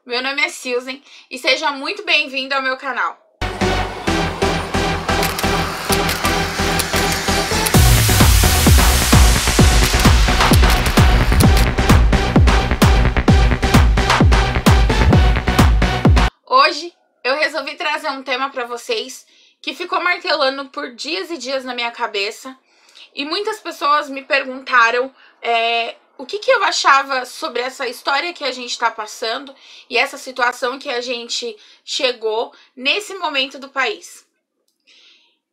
Meu nome é Susan e seja muito bem-vindo ao meu canal. Hoje eu resolvi trazer um tema para vocês que ficou martelando por dias e dias na minha cabeça e muitas pessoas me perguntaram o que eu achava sobre essa história que a gente está passando e essa situação que a gente chegou nesse momento do país.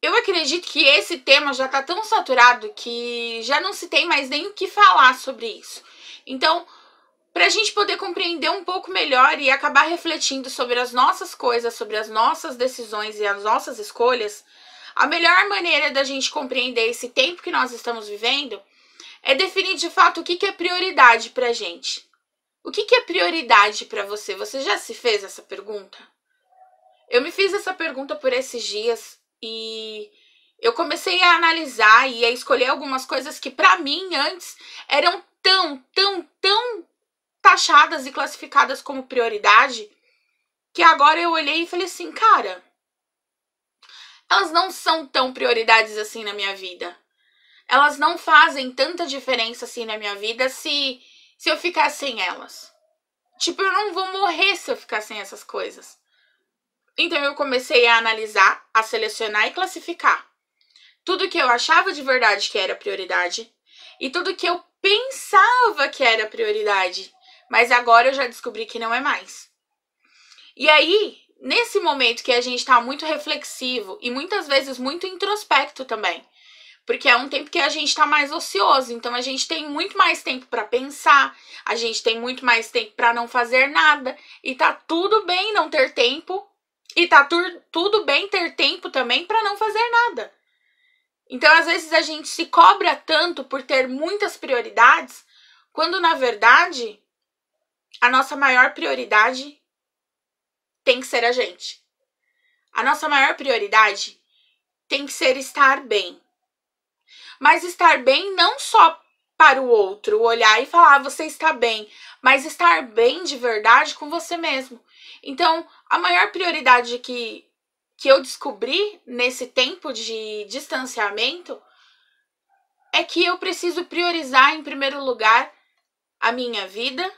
Eu acredito que esse tema já está tão saturado que já não se tem mais nem o que falar sobre isso. Então, para a gente poder compreender um pouco melhor e acabar refletindo sobre as nossas coisas, sobre as nossas decisões e as nossas escolhas, a melhor maneira da gente compreender esse tempo que nós estamos vivendo é definir de fato o que é prioridade pra gente. O que é prioridade pra você? Você já se fez essa pergunta? Eu me fiz essa pergunta por esses dias e eu comecei a analisar e a escolher algumas coisas que pra mim antes eram tão taxadas e classificadas como prioridade, que agora eu olhei e falei assim, cara, elas não são tão prioridades assim na minha vida. Elas não fazem tanta diferença assim na minha vida se eu ficar sem elas. Tipo, eu não vou morrer se eu ficar sem essas coisas. Então eu comecei a analisar, a selecionar e classificar tudo que eu achava de verdade que era prioridade e tudo que eu pensava que era prioridade, mas agora eu já descobri que não é mais. E aí, nesse momento que a gente tá muito reflexivo e muitas vezes muito introspecto também, porque é um tempo que a gente tá mais ocioso, então a gente tem muito mais tempo para pensar, a gente tem muito mais tempo para não fazer nada, e tá tudo bem não ter tempo, e tá tudo bem ter tempo também para não fazer nada. Então, às vezes a gente se cobra tanto por ter muitas prioridades, quando na verdade a nossa maior prioridade tem que ser a gente. A nossa maior prioridade tem que ser estar bem. Mas estar bem não só para o outro, olhar e falar, você está bem, mas estar bem de verdade com você mesmo. Então, a maior prioridade que eu descobri nesse tempo de distanciamento é que eu preciso priorizar em primeiro lugar a minha vida,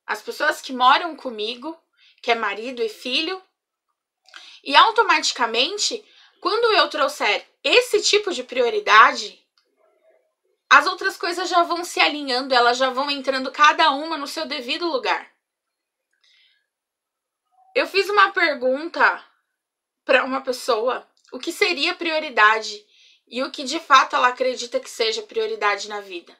as pessoas que moram comigo, que é marido e filho, e automaticamente, quando eu trouxer esse tipo de prioridade, as outras coisas já vão se alinhando, elas já vão entrando cada uma no seu devido lugar. Eu fiz uma pergunta para uma pessoa, o que seria prioridade e o que de fato ela acredita que seja prioridade na vida.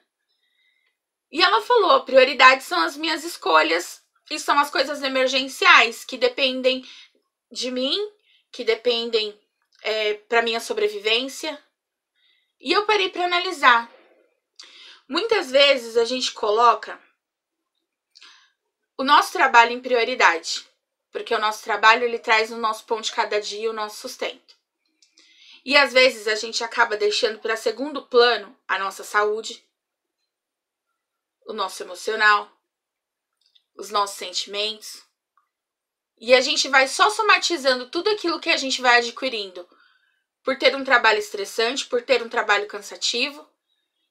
E ela falou, prioridades são as minhas escolhas e são as coisas emergenciais que dependem de mim, que dependem para minha sobrevivência. E eu parei para analisar. Muitas vezes a gente coloca o nosso trabalho em prioridade, porque o nosso trabalho ele traz o nosso pão de cada dia, o nosso sustento. E às vezes a gente acaba deixando para segundo plano a nossa saúde, o nosso emocional, os nossos sentimentos. E a gente vai só somatizando tudo aquilo que a gente vai adquirindo por ter um trabalho estressante, por ter um trabalho cansativo.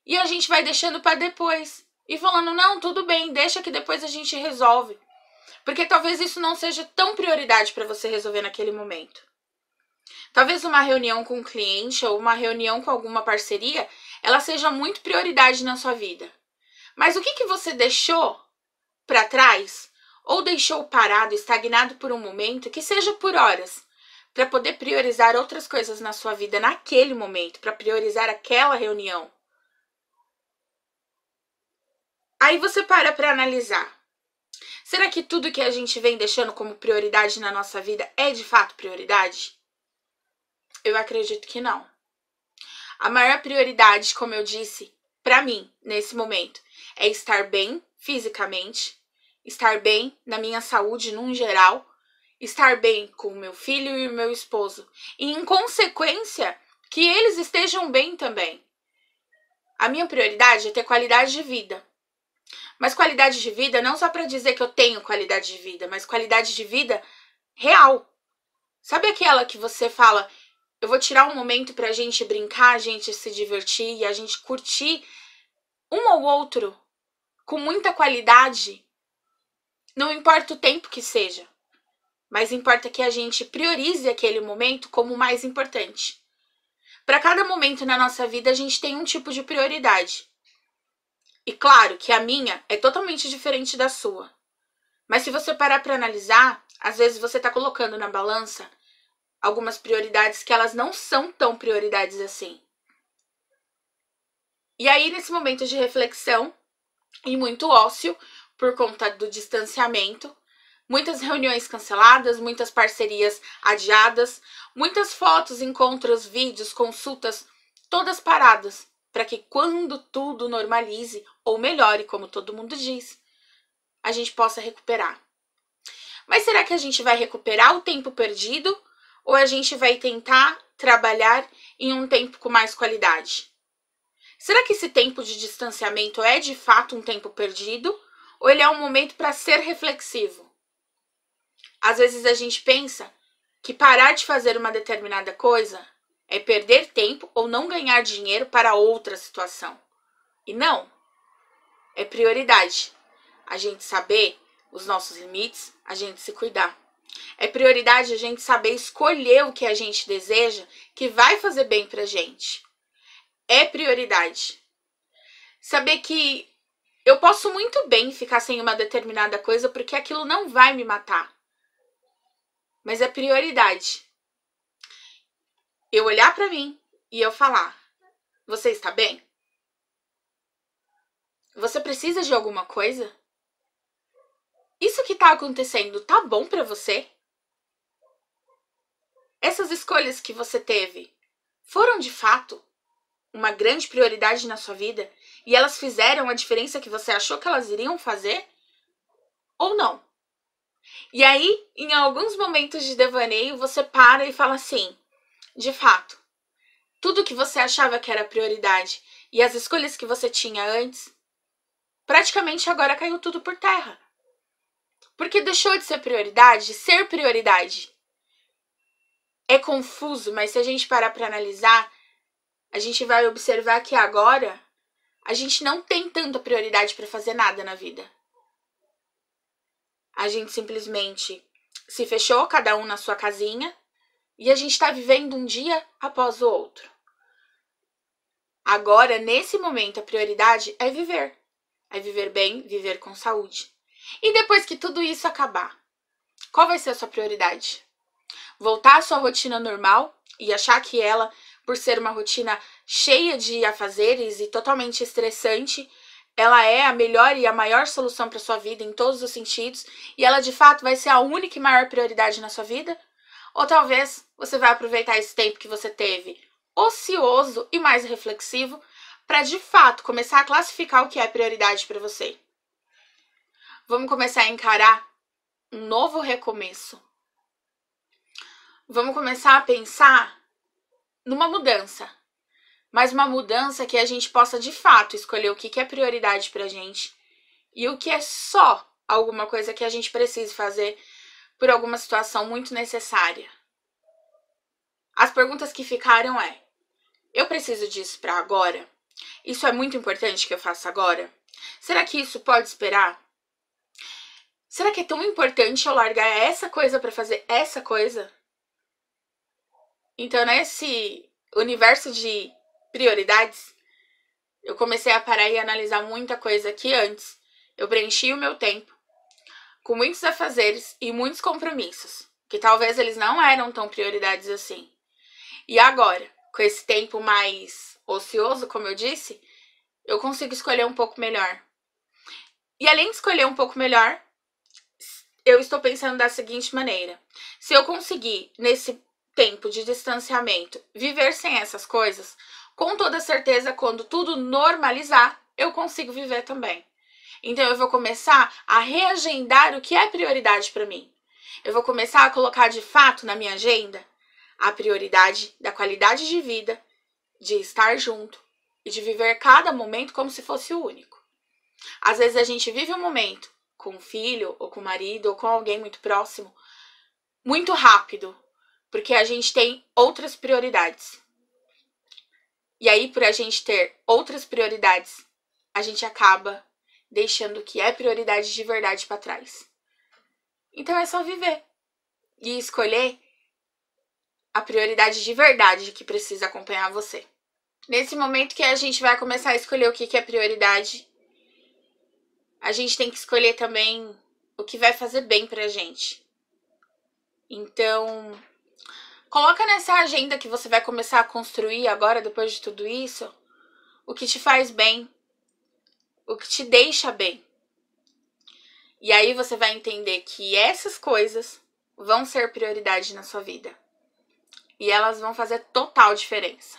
E a gente vai deixando para depois. E falando, não, tudo bem, deixa que depois a gente resolve. Porque talvez isso não seja tão prioridade para você resolver naquele momento. Talvez uma reunião com um cliente ou uma reunião com alguma parceria, ela seja muito prioridade na sua vida. Mas o que você deixou para trás? Ou deixou parado, estagnado por um momento, que seja por horas, para poder priorizar outras coisas na sua vida naquele momento, para priorizar aquela reunião? Aí você para analisar. Será que tudo que a gente vem deixando como prioridade na nossa vida é de fato prioridade? Eu acredito que não. A maior prioridade, como eu disse, para mim, nesse momento, é estar bem fisicamente, estar bem na minha saúde num geral, estar bem com o meu filho e o meu esposo. E, em consequência, que eles estejam bem também. A minha prioridade é ter qualidade de vida. Mas qualidade de vida não só para dizer que eu tenho qualidade de vida, mas qualidade de vida real. Sabe aquela que você fala, eu vou tirar um momento pra gente brincar, a gente se divertir e a gente curtir um ao outro com muita qualidade? Não importa o tempo que seja, mas importa que a gente priorize aquele momento como o mais importante. Para cada momento na nossa vida, a gente tem um tipo de prioridade. E claro que a minha é totalmente diferente da sua. Mas se você parar para analisar, às vezes você está colocando na balança algumas prioridades que elas não são tão prioridades assim. E aí, nesse momento de reflexão e muito ócio, por conta do distanciamento, muitas reuniões canceladas, muitas parcerias adiadas, muitas fotos, encontros, vídeos, consultas, todas paradas, para que quando tudo normalize, ou melhore, como todo mundo diz, a gente possa recuperar. Mas será que a gente vai recuperar o tempo perdido ou a gente vai tentar trabalhar em um tempo com mais qualidade? Será que esse tempo de distanciamento é de fato um tempo perdido ou ele é um momento para ser reflexivo? Às vezes a gente pensa que parar de fazer uma determinada coisa é perder tempo ou não ganhar dinheiro para outra situação. E não, é prioridade. A gente saber os nossos limites, a gente se cuidar. É prioridade a gente saber escolher o que a gente deseja que vai fazer bem pra gente. É prioridade. Saber que eu posso muito bem ficar sem uma determinada coisa porque aquilo não vai me matar. Mas é prioridade. Eu olhar pra mim e eu falar, você está bem? Você precisa de alguma coisa? Isso que tá acontecendo tá bom pra você? Essas escolhas que você teve foram de fato uma grande prioridade na sua vida e elas fizeram a diferença que você achou que elas iriam fazer? Ou não? E aí, em alguns momentos de devaneio, você para e fala assim, de fato, tudo que você achava que era prioridade e as escolhas que você tinha antes, praticamente agora caiu tudo por terra. Porque deixou de ser prioridade. É confuso, mas se a gente parar para analisar, a gente vai observar que agora a gente não tem tanta prioridade para fazer nada na vida. A gente simplesmente se fechou, cada um na sua casinha, e a gente está vivendo um dia após o outro. Agora, nesse momento, a prioridade é viver. É viver bem, viver com saúde. E depois que tudo isso acabar, qual vai ser a sua prioridade? Voltar à sua rotina normal e achar que ela, por ser uma rotina cheia de afazeres e totalmente estressante, ela é a melhor e a maior solução para sua vida em todos os sentidos e ela de fato vai ser a única e maior prioridade na sua vida? Ou talvez você vai aproveitar esse tempo que você teve ocioso e mais reflexivo para de fato começar a classificar o que é prioridade para você. Vamos começar a encarar um novo recomeço. Vamos começar a pensar numa mudança. Mas uma mudança que a gente possa de fato escolher o que é prioridade pra gente e o que é só alguma coisa que a gente precise fazer por alguma situação muito necessária. As perguntas que ficaram é: eu preciso disso pra agora? Isso é muito importante que eu faça agora? Será que isso pode esperar? Será que é tão importante eu largar essa coisa pra fazer essa coisa? Então, nesse universo de prioridades, eu comecei a parar e analisar muita coisa que antes eu preenchi o meu tempo com muitos afazeres e muitos compromissos, que talvez eles não eram tão prioridades assim. E agora, com esse tempo mais ocioso, como eu disse, eu consigo escolher um pouco melhor. E além de escolher um pouco melhor, eu estou pensando da seguinte maneira: se eu conseguir, nesse tempo de distanciamento, viver sem essas coisas, com toda certeza, quando tudo normalizar, eu consigo viver também. Então, eu vou começar a reagendar o que é prioridade para mim. Eu vou começar a colocar de fato na minha agenda a prioridade da qualidade de vida, de estar junto e de viver cada momento como se fosse o único. Às vezes a gente vive um momento com o filho, ou com o marido, ou com alguém muito próximo, muito rápido, porque a gente tem outras prioridades. E aí, por a gente ter outras prioridades, a gente acaba deixando o que é prioridade de verdade para trás. Então é só viver e escolher a prioridade de verdade que precisa acompanhar você. Nesse momento que a gente vai começar a escolher o que é prioridade, a gente tem que escolher também o que vai fazer bem pra gente. Então, coloca nessa agenda que você vai começar a construir agora, depois de tudo isso, o que te faz bem, o que te deixa bem. E aí você vai entender que essas coisas vão ser prioridade na sua vida. E elas vão fazer total diferença.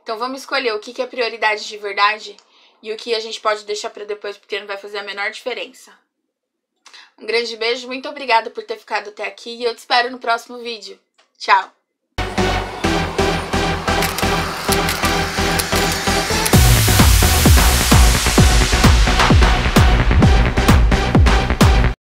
Então vamos escolher o que é prioridade de verdade e o que a gente pode deixar para depois, porque não vai fazer a menor diferença. Um grande beijo, muito obrigada por ter ficado até aqui e eu te espero no próximo vídeo. Tchau!